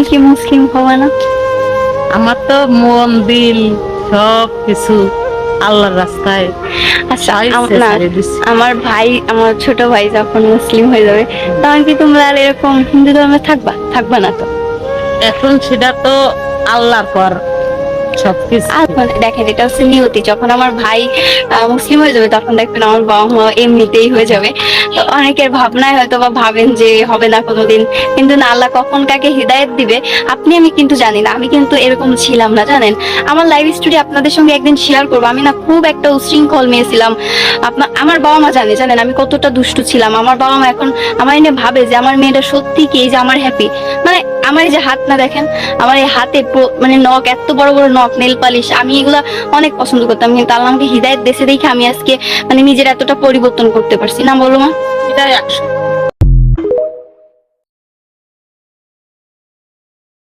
কি মুসলিম হবে না? আমার তো মন দিল সব কিছু আল্লাহর রাস্তায় আচ্ছা না, ছেড়ে দিছি। আমার ভাই, আমার ছোট ভাই যখন মুসলিম হয়ে যাবে তখন কি তোমরা আর এরকম হিন্দু ধর্মে থাকবা? থাকবা না তো? এখন সেটা তো আল্লাহর পর সবকিছু। আর মানে দেখেন, এটা হচ্ছে নিয়তি। যখন আমার ভাই মুসলিম হয়ে যাবে তখন দেখবেন আমার বাবা মা এমনিতেই হয়ে যাবে। তো অনেকের ভাবনায় হয়তো বা ভাবেন যে হবে না কোনোদিন, কিন্তু না, আল্লাহ কখন কাকে হিদায়ত দিবে আপনি আমি কিন্তু জানি না। আমি কিন্তু এরকম ছিলাম না, জানেন। আমার লাইফ স্টোরি আপনাদের সঙ্গে একদিন শেয়ার করবো। আমি না খুব একটা উচ্ছৃঙ্খল মেয়ে ছিলাম। আমার বাবা মা জানেন আমি কতটা দুষ্টু ছিলাম। আমার বাবা মা এখন আমার এনে ভাবে যে আমার মেয়েটা সত্যি কি, এই যে আমার হ্যাপি, মানে আমার এই যে হাত না দেখেন, আমার এই হাতে মানে নখ, এত বড় বড় নখ, নেল পালিশ, আমি এগুলা অনেক পছন্দ করতাম। কিন্তু আল্লাহ আমাকে হিদায়ত দেশে দেখে আমি আজকে মানে নিজের এতটা পরিবর্তন করতে পারছি না, বলো মা? এটাই আসল।